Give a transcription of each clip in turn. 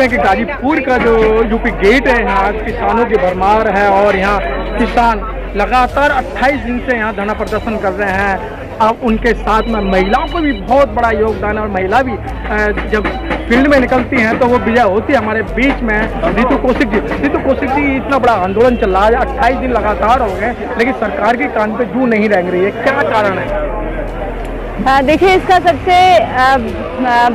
हैं कि गाजीपुर का जो यूपी गेट है, यहाँ किसानों की भरमार है और यहाँ किसान लगातार 28 दिन से यहाँ धरना प्रदर्शन कर रहे हैं। अब उनके साथ में महिलाओं को भी बहुत बड़ा योगदान है और महिला भी जब फील्ड में निकलती हैं तो वो विजय होती है। हमारे बीच में रितु कौशिक जी, इतना बड़ा आंदोलन चल रहा है, 28 दिन लगातार हो गए लेकिन सरकार के कान पे जू नहीं रह रही है, क्या कारण है? देखिए, इसका सबसे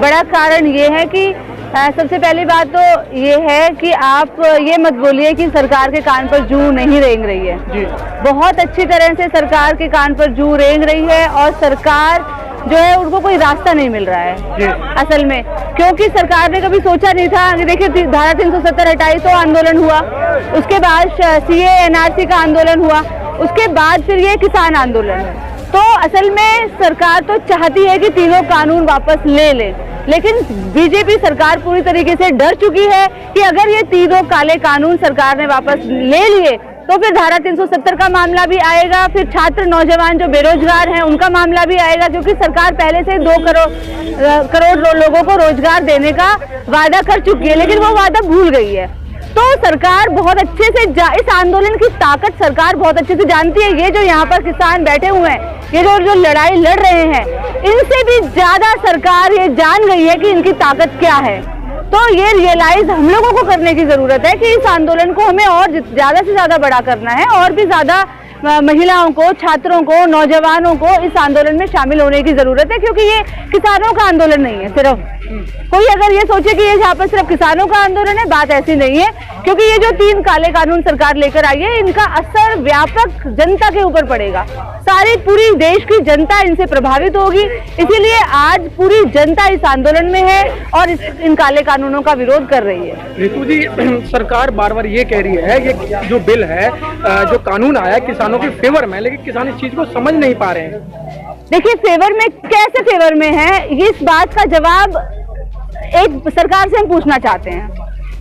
बड़ा कारण ये है कि सबसे पहली बात तो ये है कि आप ये मत बोलिए कि सरकार के कान पर जू नहीं रेंग रही है जी। बहुत अच्छी तरह से सरकार के कान पर जू रेंग रही है और सरकार जो है उनको कोई रास्ता नहीं मिल रहा है जी। असल में क्योंकि सरकार ने कभी सोचा नहीं था कि देखिए धारा 370 हटाई तो आंदोलन हुआ, उसके बाद CA NRC का आंदोलन हुआ, उसके बाद फिर ये किसान आंदोलन। तो असल में सरकार तो चाहती है कि तीनों कानून वापस ले ले, लेकिन बीजेपी सरकार पूरी तरीके से डर चुकी है कि अगर ये तीनों काले कानून सरकार ने वापस ले लिए तो फिर धारा 370 का मामला भी आएगा, फिर छात्र नौजवान जो बेरोजगार हैं उनका मामला भी आएगा, क्योंकि सरकार पहले से 2 करोड़ लोगों को रोजगार देने का वादा कर चुकी है, लेकिन वो वादा भूल गई है। तो सरकार बहुत अच्छे से इस आंदोलन की ताकत सरकार बहुत अच्छे से जानती है। ये जो यहाँ पर किसान बैठे हुए हैं, ये जो लड़ाई लड़ रहे हैं, इनसे भी ज्यादा सरकार ये जान गई है कि इनकी ताकत क्या है। तो ये रियलाइज हम लोगों को करने की जरूरत है कि इस आंदोलन को हमें और ज्यादा से ज्यादा बड़ा करना है और भी ज्यादा महिलाओं को, छात्रों को, नौजवानों को इस आंदोलन में शामिल होने की जरूरत है, क्योंकि ये किसानों का आंदोलन नहीं है। सिर्फ कोई अगर ये सोचे कि ये यहाँ पर सिर्फ किसानों का आंदोलन है, बात ऐसी नहीं है, क्योंकि ये जो 3 काले कानून सरकार लेकर आई है, इनका असर व्यापक जनता के ऊपर पड़ेगा। सारी पूरी देश की जनता इनसे प्रभावित होगी, इसीलिए आज पूरी जनता इस आंदोलन में है और इन काले कानूनों का विरोध कर रही है। रितु जी, सरकार बार बार ये कह रही है ये जो बिल है, जो कानून आया किसानों के फेवर में, लेकिन किसान इस चीज को समझ नहीं पा रहे हैं। देखिए, फेवर में कैसे फेवर में है, इस बात का जवाब एक सरकार से हम पूछना चाहते हैं।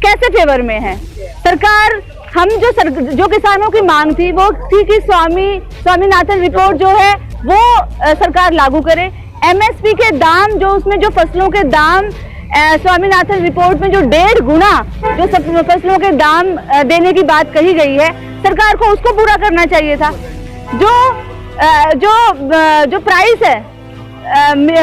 कैसे फेवर में है सरकार? हम जो किसानों की मांग थी वो थी कि स्वामीनाथन रिपोर्ट जो है वो सरकार लागू करे। MSP के दाम जो उसमें जो फसलों के दाम स्वामीनाथन रिपोर्ट में जो 1.5 गुना जो फसलों के दाम देने की बात कही गई है, सरकार को उसको पूरा करना चाहिए था। जो प्राइस है,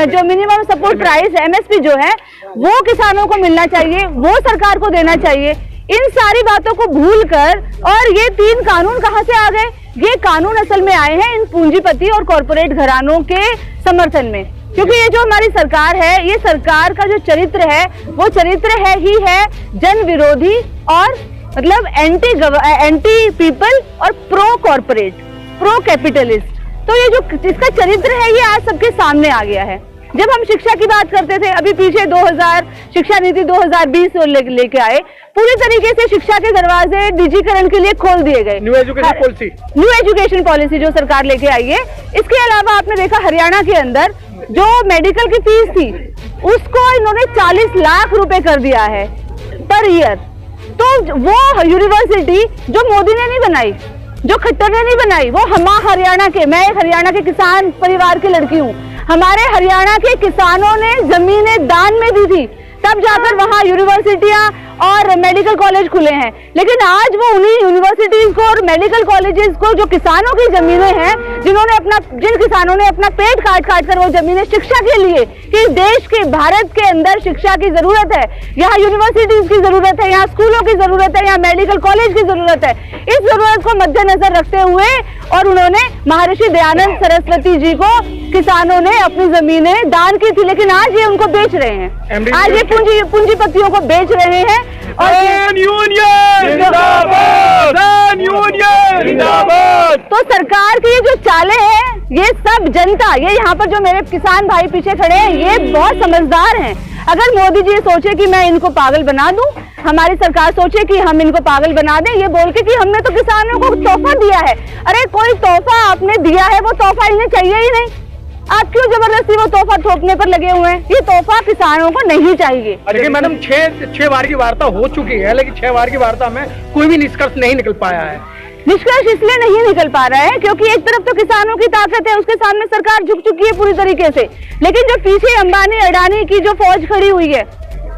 जो मिनिमम सपोर्ट प्राइस MSP जो है वो किसानों को मिलना चाहिए, वो सरकार को देना चाहिए। इन सारी बातों को भूलकर और ये 3 कानून कहां से आ गए? ये कानून असल में आए हैं इन पूंजीपति और कॉरपोरेट घरानों के समर्थन में, क्योंकि ये जो हमारी सरकार है, ये सरकार का जो चरित्र है वो चरित्र है जन विरोधी और मतलब एंटी पीपल और प्रो कॉरपोरेट, प्रो कैपिटलिस्ट। तो ये जो इसका चरित्र है ये आज सबके सामने आ गया है। जब हम शिक्षा की बात करते थे, अभी पीछे 2000 शिक्षा नीति 2020 लेके आए, पूरी तरीके से शिक्षा के दरवाजे डिजिटीकरण के लिए खोल दिए गए। न्यू एजुकेशन पॉलिसी जो सरकार लेके आई है। इसके अलावा आपने देखा हरियाणा के अंदर जो मेडिकल की फीस थी उसको इन्होंने 40 लाख रुपए कर दिया है पर ईयर। तो वो यूनिवर्सिटी जो मोदी ने नहीं बनाई, जो खट्टर ने नहीं बनाई, वो मैं एक हरियाणा के किसान परिवार की लड़की हूँ, हमारे हरियाणा के किसानों ने जमीनें दान में दी थी, तब जाकर वहाँ यूनिवर्सिटियां और मेडिकल कॉलेज खुले हैं। लेकिन आज वो उन्हीं यूनिवर्सिटीज को और मेडिकल कॉलेजेस को, जो किसानों की जमीनें हैं, जिन किसानों ने अपना पेट काट कर वो जमीनें शिक्षा के लिए, कि देश के भारत के अंदर शिक्षा की जरूरत है, यहाँ यूनिवर्सिटीज की जरूरत है, यहाँ स्कूलों की जरूरत है, यहाँ मेडिकल कॉलेज की जरूरत है। इस जरूरत को मद्देनजर रखते हुए और उन्होंने महर्षि दयानंद सरस्वती जी को किसानों ने अपनी जमीनें दान की थी, लेकिन आज ये उनको बेच रहे हैं, आज ये पूंजीपतियों को बेच रहे हैं। और तो सरकार की ये जो चालें हैं, ये सब जनता, ये यहाँ पर जो मेरे किसान भाई पीछे खड़े हैं, ये बहुत समझदार हैं। अगर मोदी जी सोचे कि मैं इनको पागल बना दूं, हमारी सरकार सोचे कि हम इनको पागल बना दें, ये बोल के कि हमने तो किसानों को तोहफा दिया है। अरे कोई तोहफा आपने दिया है, वो तोहफा इन्हें चाहिए ही नहीं। आप क्यों जबरदस्ती वो तोहफा थोपने पर लगे हुए हैं? ये तोहफा किसानों को नहीं चाहिए। देखिए मैडम, 6 बार की वार्ता हो चुकी है, लेकिन 6 बार की वार्ता में कोई भी निष्कर्ष नहीं निकल पाया है। निष्कर्ष इसलिए नहीं निकल पा रहा है क्योंकि एक तरफ तो किसानों की ताकत है, उसके सामने सरकार झुक चुकी है पूरी तरीके से, लेकिन जो पीछे अंबानी अडानी की जो फौज खड़ी हुई है,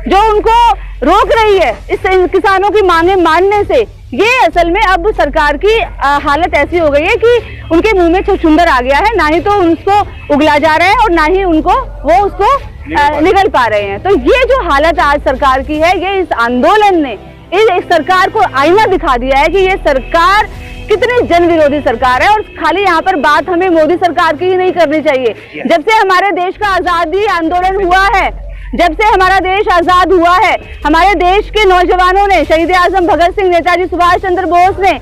जो उनको रोक रही है इस किसानों की मांगे मानने से, ये असल में अब सरकार की हालत ऐसी हो गई है कि उनके मुंह में छुछुंदर आ गया है, ना ही तो उसको उगला जा रहा है और ना ही वो उसको निगल पा रहे हैं। तो ये जो हालत आज सरकार की है, ये इस आंदोलन ने इस सरकार को आईना दिखा दिया है कि ये सरकार कितनी जन विरोधी सरकार है। और खाली यहाँ पर बात हमें मोदी सरकार की ही नहीं करनी चाहिए। जब से हमारे देश का आजादी आंदोलन हुआ है, जब से हमारा देश आजाद हुआ है, हमारे देश के नौजवानों ने, शहीद आजम भगत सिंह, नेताजी सुभाष चंद्र बोस ने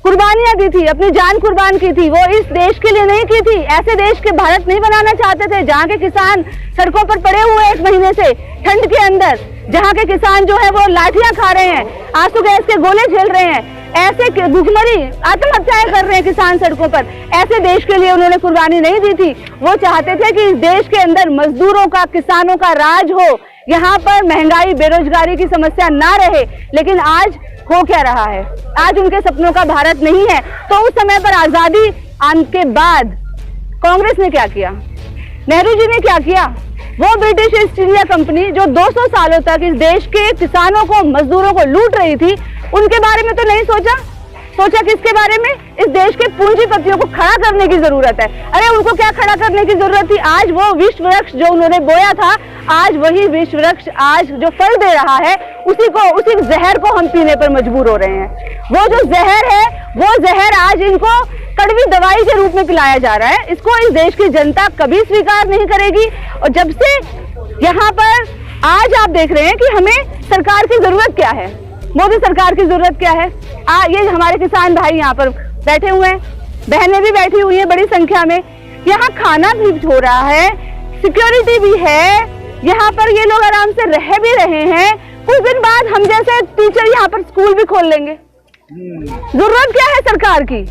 कुर्बानियां दी थी, अपनी जान कुर्बान की थी। वो इस देश के लिए नहीं की थी। ऐसे देश के भारत नहीं बनाना चाहते थे जहाँ के किसान सड़कों पर पड़े हुए 1 महीने से ठंड के अंदर, जहाँ के किसान जो है वो लाठियां खा रहे हैं, आंसू गैस के गोले झेल रहे हैं, ऐसे भूखमरी आत्महत्याएं कर रहे हैं किसान सड़कों पर। ऐसे देश के लिए उन्होंने कुर्बानी नहीं दी थी। वो चाहते थे कि इस देश के अंदर मजदूरों का, किसानों का राज हो, यहाँ पर महंगाई, बेरोजगारी की समस्या ना रहे। लेकिन आज हो क्या रहा है? आज उनके सपनों का भारत नहीं है। तो उस समय पर आजादी आने के बाद कांग्रेस ने क्या किया, नेहरू जी ने क्या किया? वो ब्रिटिश ईस्ट इंडिया कंपनी जो 200 सालों तक इस देश के किसानों को, मजदूरों को लूट रही थी, उनके बारे में तो नहीं सोचा। सोचा किसके बारे में? इस देश के पूंजीपतियों को खड़ा करने की जरूरत है। अरे उनको क्या खड़ा करने की जरूरत थी? आज वो विश्व वृक्ष जो उन्होंने बोया था, आज वही विश्व वृक्ष आज जो फल दे रहा है, उसी जहर को हम पीने पर मजबूर हो रहे हैं। वो जो जहर है, वो जहर आज इनको कड़वी दवाई के रूप में पिलाया जा रहा है। इसको इस देश की जनता कभी स्वीकार नहीं करेगी। और जब से यहाँ पर आज आप देख रहे हैं कि हमें सरकार की जरूरत क्या है, मोदी सरकार की जरूरत क्या है। ये हमारे किसान भाई यहाँ पर बैठे हुए हैं, बहनें भी बैठी हुई हैं बड़ी संख्या में। यहाँ खाना भी हो रहा है, सिक्योरिटी भी है, यहाँ पर ये लोग आराम से रह भी रहे हैं। कुछ दिन बाद हम जैसे टीचर यहाँ पर स्कूल भी खोल लेंगे। जरूरत क्या है सरकार की?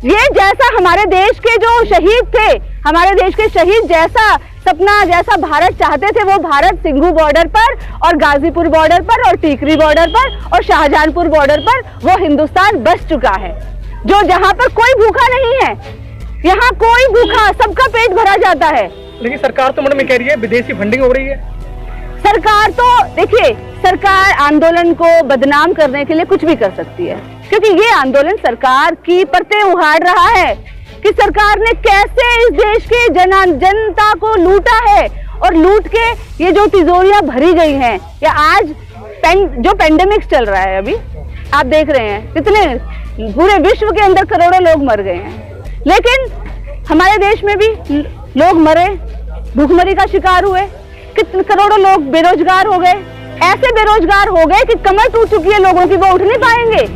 ये जैसा हमारे देश के जो शहीद थे, हमारे देश के शहीद जैसा सपना, जैसा भारत चाहते थे, वो भारत सिंघू बॉर्डर पर और गाजीपुर बॉर्डर पर और टीकरी बॉर्डर पर और शाहजहानपुर बॉर्डर पर वो हिंदुस्तान बस चुका है, जो जहां पर कोई भूखा नहीं है। यहाँ कोई भूखा, सबका पेट भरा जाता है। लेकिन सरकार तो मैडम कह रही है विदेशी फंडिंग हो रही है। सरकार तो देखिए, सरकार आंदोलन को बदनाम करने के लिए कुछ भी कर सकती है, क्योंकि ये आंदोलन सरकार की परतें उहाड़ रहा है कि सरकार ने कैसे इस देश के जनता को लूटा है और लूट के ये जो तिजोरियां भरी गई हैं, या आज जो पेंडेमिक चल रहा है, अभी आप देख रहे हैं कितने पूरे विश्व के अंदर करोड़ों लोग मर गए हैं, लेकिन हमारे देश में भी लोग मरे, भूखमरी का शिकार हुए, कितने करोड़ों लोग बेरोजगार हो गए। ऐसे बेरोजगार हो गए कि कमर टूट चुकी है लोगों की, वो उठ नहीं पाएंगे।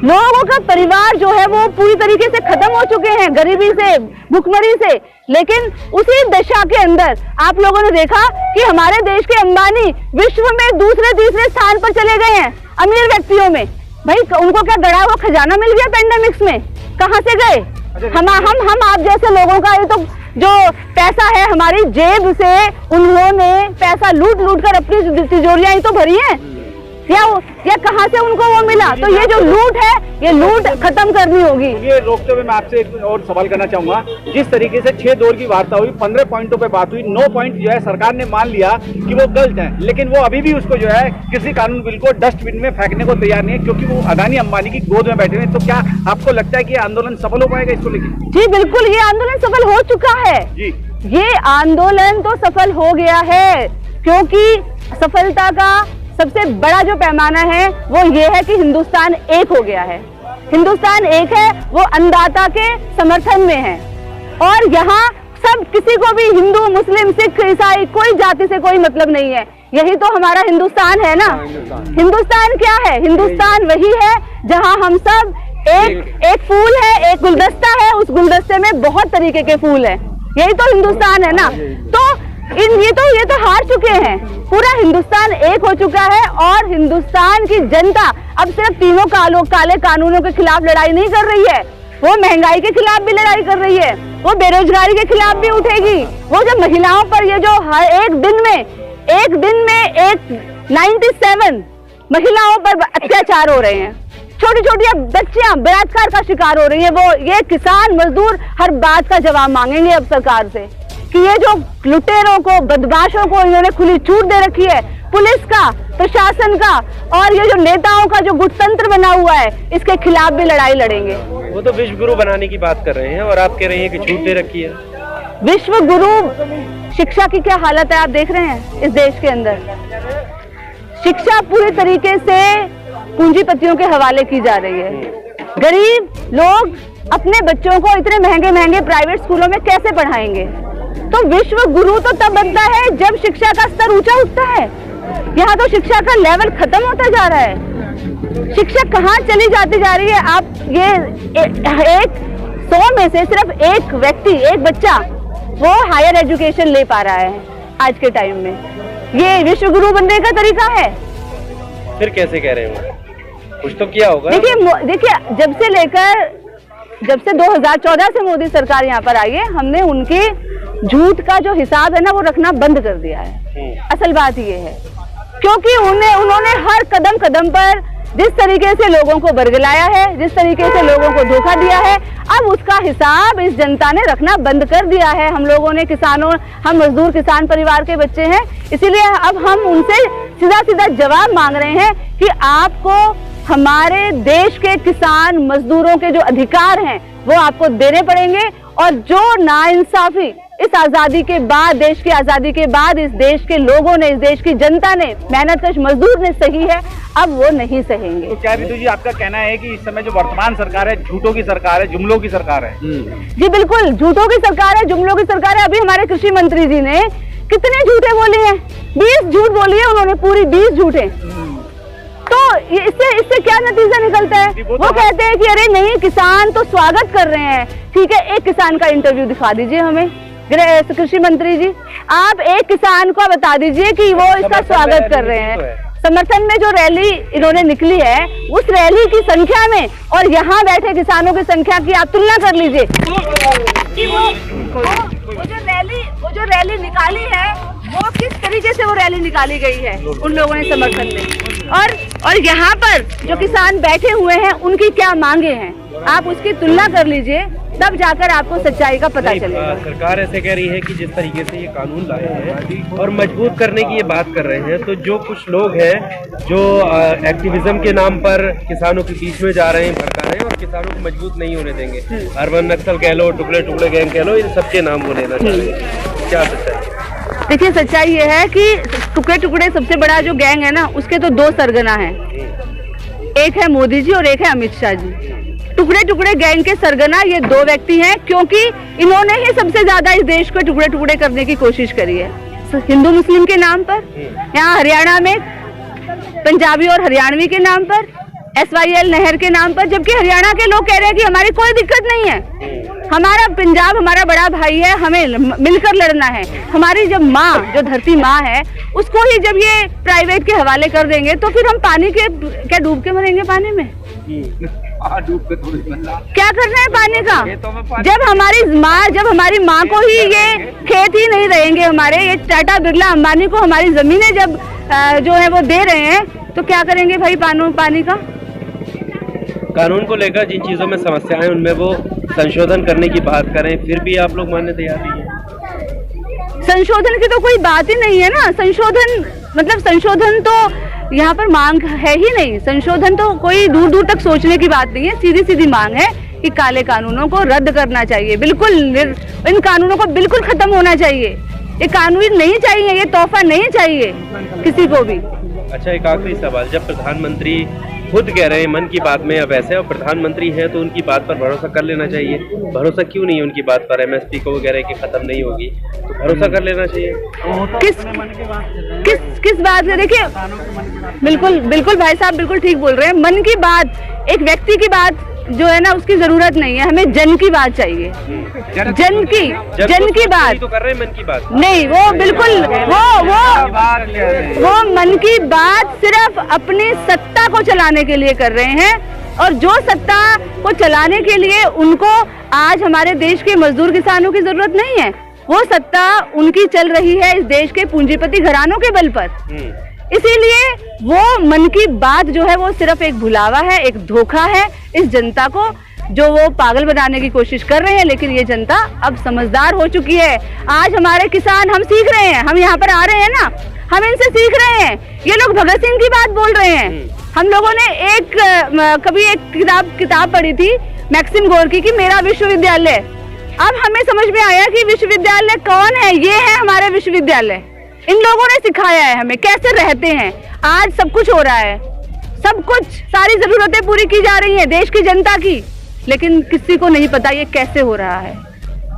लोगों का परिवार जो है वो पूरी तरीके से खत्म हो चुके हैं, गरीबी से, भुखमरी से। लेकिन उसी दशा के अंदर आप लोगों ने देखा कि हमारे देश के अंबानी विश्व में दूसरे तीसरे स्थान पर चले गए हैं अमीर व्यक्तियों में। भाई उनको क्या गड़ा हुआ खजाना मिल गया पेंडेमिक्स में? कहाँ से गए? हम आप जैसे लोगों का ये तो जो पैसा है हमारी जेब से उन्होंने पैसा लूट कर अपनी तिजोरियां ही तो भरी हैं, या कहां से उनको वो मिला? तो ये जो लूट है, ये लूट खत्म करनी होगी। ये रोकते हुए मैं आपसे एक और सवाल करना चाहूंगा। जिस तरीके से 6 दौर की वार्ता हुई, 15 पॉइंटों पे बात हुई, 9 पॉइंट जो है सरकार ने मान लिया कि वो गलत है, लेकिन वो अभी भी उसको जो है किसी कानून बिल को डस्टबिन में फेंकने को तैयार नहीं है, क्योंकि वो अदानी अंबानी की गोद में बैठे हैं। तो क्या आपको लगता है कि आंदोलन सफल हो पाएगा इसको लेकर? जी बिल्कुल, ये आंदोलन सफल हो चुका है जी। ये आंदोलन तो सफल हो गया है, क्योंकि सफलता का सबसे बड़ा जो पैमाना है वो ये है कि हिंदुस्तान एक हो गया है। हिंदुस्तान एक है, वो अन्नदाता के समर्थन में है, और यहाँ सब किसी को भी हिंदू, मुस्लिम, सिख, ईसाई, कोई जाति से कोई मतलब नहीं है। यही तो हमारा हिंदुस्तान है ना। हिंदुस्तान क्या है? हिंदुस्तान वही है जहाँ हम सब एक फूल है, एक गुलदस्ता है, उस गुलदस्ते में बहुत तरीके के फूल है। यही तो हिंदुस्तान है ना। तो ये तो हार चुके हैं, पूरा हिंदुस्तान एक हो चुका है, और हिंदुस्तान की जनता अब सिर्फ तीनों काले कानूनों के खिलाफ लड़ाई नहीं कर रही है, वो महंगाई के खिलाफ भी लड़ाई कर रही है, वो बेरोजगारी के खिलाफ भी उठेगी। वो जो महिलाओं पर ये जो हर एक दिन में 97 महिलाओं पर अत्याचार हो रहे हैं, छोटी छोटी बच्चियां बलात्कार का शिकार हो रही है, वो ये किसान मजदूर हर बात का जवाब मांगेंगे अब सरकार से कि ये जो लुटेरों को, बदमाशों को इन्होंने खुली छूट दे रखी है, पुलिस का, प्रशासन का और ये जो नेताओं का जो गुटतंत्र बना हुआ है, इसके खिलाफ भी लड़ाई लड़ेंगे। वो तो विश्व गुरु बनाने की बात कर रहे हैं और आप कह रही हैं कि छूट दे रखी है। विश्व गुरु शिक्षा की क्या हालत है आप देख रहे हैं इस देश के अंदर। शिक्षा पूरी तरीके से पूंजीपतियों के हवाले की जा रही है। गरीब लोग अपने बच्चों को इतने महंगे महंगे प्राइवेट स्कूलों में कैसे पढ़ाएंगे। तो विश्व गुरु तो तब बनता है जब शिक्षा का स्तर ऊंचा उठता है। यहाँ तो शिक्षा का लेवल खत्म होता जा रहा है। शिक्षा कहाँ चली जाती जा रही है। आप ये एक 100 में से सिर्फ एक व्यक्ति, एक बच्चा वो हायर एजुकेशन ले पा रहा है आज के टाइम में। ये विश्व गुरु बनने का तरीका है। फिर कैसे कह रहे हैं? कुछ तो किया होगा। देखिए जब से 2014 से मोदी सरकार यहाँ पर आई है, हमने उनके झूठ का जो हिसाब है ना वो रखना बंद कर दिया है। असल बात ये है क्योंकि उन्होंने हर कदम कदम पर जिस तरीके से लोगों को बरगलाया है, जिस तरीके से लोगों को धोखा दिया है, अब उसका हिसाब इस जनता ने रखना बंद कर दिया है। हम लोगों ने हम मजदूर किसान परिवार के बच्चे हैं, इसीलिए अब हम उनसे सीधा सीधा जवाब मांग रहे हैं कि आपको हमारे देश के किसान मजदूरों के जो अधिकार हैं वो आपको देने पड़ेंगे। और जो नाइंसाफी इस आजादी के बाद, देश की आजादी के बाद इस देश के लोगों ने, इस देश की जनता ने, मेहनतकश मजदूर ने सही है, अब वो नहीं सहेंगे। तो क्या बिंदु जी आपका कहना है कि इस समय जो वर्तमान सरकार है झूठों की सरकार है, जुमलों की सरकार है? जी बिल्कुल, झूठों की सरकार है, जुमलों की सरकार है। अभी हमारे कृषि मंत्री जी ने कितने झूठे बोले हैं, 20 झूठ बोली है उन्होंने, पूरी 20 झूठे। तो इससे क्या नतीजा निकलता है? वो कहते हैं कि अरे नहीं, किसान तो स्वागत कर रहे हैं। ठीक है, एक किसान का इंटरव्यू दिखा दीजिए हमें कृषि मंत्री जी। आप एक किसान को बता दीजिए कि वो इसका स्वागत कर रहे हैं। समर्थन में जो रैली इन्होंने निकली है, उस रैली की संख्या में और यहाँ बैठे किसानों की संख्या की आप तुलना कर लीजिए। वो जो रैली निकाली है वो किस तरीके से वो रैली निकाली गई है उन लोगों ने समर्थन में, और यहाँ पर जो किसान बैठे हुए हैं उनकी क्या मांगे हैं, आप उसकी तुलना कर लीजिए, तब जाकर आपको सच्चाई का पता चलेगा। सरकार ऐसे कह रही है कि जिस तरीके से ये कानून लाए हैं और मजबूत करने की ये बात कर रहे हैं, तो जो कुछ लोग हैं जो एक्टिविज्म के नाम पर किसानों के बीच में जा रहे हैं, भड़का रहे हैं और किसानों को मजबूत नहीं होने देंगे। अर्बन नक्सल कह लो, टुकड़े टुकड़े गैंग कह लो, इन सबके नाम वो लेना चाहिए। क्या सच्चाई? देखिए, सच्चाई ये है कि टुकड़े टुकड़े सबसे बड़ा जो गैंग है ना, उसके तो 2 सरगना हैं, एक है मोदी जी और एक है अमित शाह जी। टुकड़े टुकड़े गैंग के सरगना ये 2 व्यक्ति हैं, क्योंकि इन्होंने ही सबसे ज्यादा इस देश को टुकड़े टुकड़े करने की कोशिश करी है हिंदू मुस्लिम के नाम पर। यहाँ हरियाणा में पंजाबी और हरियाणवी के नाम पर, SYL नहर के नाम पर, जबकि हरियाणा के लोग कह रहे हैं कि हमारी कोई दिक्कत नहीं है, हमारा पंजाब हमारा बड़ा भाई है, हमें मिलकर लड़ना है। हमारी जब माँ, जो धरती माँ है, उसको ही जब ये प्राइवेट के हवाले कर देंगे तो फिर हम पानी के क्या डूब के मरेंगे पानी में? क्या करना है पानी का? जब हमारी माँ को ही ये खेत ही नहीं रहेंगे हमारे, ये टाटा बिरला अंबानी को हमारी जमीनें जब जो है वो दे रहे हैं, तो क्या करेंगे भाई पानी का? कानून को लेकर जिन चीजों में समस्या है उनमें वो संशोधन करने की बात करें, फिर भी आप लोग मानने तैयार नहीं है। संशोधन की तो कोई बात ही नहीं है ना। संशोधन तो यहाँ पर मांग है ही नहीं। संशोधन तो कोई दूर दूर तक सोचने की बात नहीं है, सीधी सीधी मांग है कि काले कानूनों को रद्द करना चाहिए। बिल्कुल, इन कानूनों को बिल्कुल खत्म होना चाहिए। ये कानून नहीं चाहिए, ये तोहफा नहीं चाहिए किसी को भी। अच्छा, एक आखिरी सवाल, जब प्रधानमंत्री खुद कह रहे हैं मन की बात में अब ऐसे, और प्रधानमंत्री हैं तो उनकी बात पर भरोसा कर लेना चाहिए, भरोसा क्यों नहीं है उनकी बात पर? MSP को वगैरह की खत्म नहीं होगी तो भरोसा कर लेना चाहिए। किस बात से? देखिए, बिल्कुल भाई साहब बिल्कुल ठीक बोल रहे हैं। मन की बात, एक व्यक्ति की बात जो है ना, उसकी जरूरत नहीं है, हमें जन की बात चाहिए। जन की बात तो कर रहे हैं, मन की बात नहीं। वो बिल्कुल वो मन की बात सिर्फ अपनी सत्ता को चलाने के लिए कर रहे हैं, और जो सत्ता को चलाने के लिए उनको आज हमारे देश के मजदूर किसानों की जरूरत नहीं है। वो सत्ता उनकी चल रही है इस देश के पूंजीपति घरानों के बल पर। इसीलिए वो मन की बात जो है वो सिर्फ एक भुलावा है, एक धोखा है इस जनता को। जो वो पागल बनाने की कोशिश कर रहे हैं। लेकिन ये जनता अब समझदार हो चुकी है। आज हमारे किसान, हम सीख रहे हैं, हम यहाँ पर आ रहे हैं ना, हम इनसे सीख रहे हैं। ये लोग भगत सिंह की बात बोल रहे हैं। हम लोगों ने कभी एक किताब पढ़ी थी मैक्सिम गोर्की की, मेरा विश्वविद्यालय। अब हमें समझ में आया कि विश्वविद्यालय कौन है, ये है हमारे विश्वविद्यालय। इन लोगों ने सिखाया है हमें कैसे रहते हैं। आज सब कुछ हो रहा है, सब कुछ, सारी जरूरतें पूरी की जा रही हैं देश की जनता की, लेकिन किसी को नहीं पता ये कैसे हो रहा है।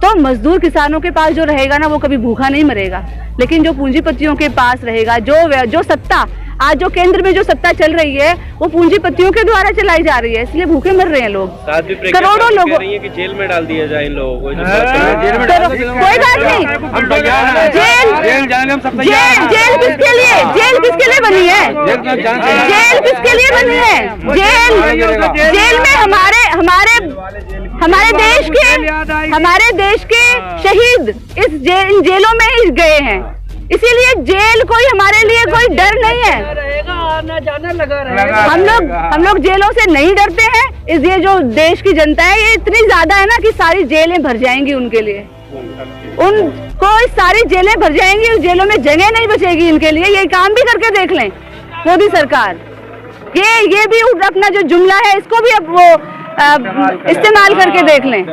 तो मजदूर किसानों के पास जो रहेगा ना, वो कभी भूखा नहीं मरेगा। लेकिन जो पूंजीपतियों के पास रहेगा, जो सत्ता आज जो केंद्र में जो सत्ता चल रही है, वो पूंजीपतियों के द्वारा चलाई जा रही है, इसलिए भूखे मर रहे हैं लोग। करोड़ों लोगों कि जेल में डाल दिया जाए इन लोगों को। कोई बात नहीं, जेल किसके लिए, जेल किसके लिए बनी है, जेल किसके लिए बनी है? जेल में हमारे देश के शहीद इन जेलों में ही गए हैं। इसीलिए जेल कोई हमारे लिए कोई डर नहीं है। आना जाना लगा रहेगा। हम लोग जेलों से नहीं डरते हैं। ये जो देश की जनता है, ये इतनी ज्यादा है ना कि सारी जेलें भर जाएंगी उनके लिए। उनको सारी जेलें भर जाएंगी, उस जेलों में जगह नहीं बचेगी इनके लिए। ये काम भी करके देख लें मोदी सरकार। ये भी अपना जो जुमला है, इसको भी अब वो इस्तेमाल करके देख लें।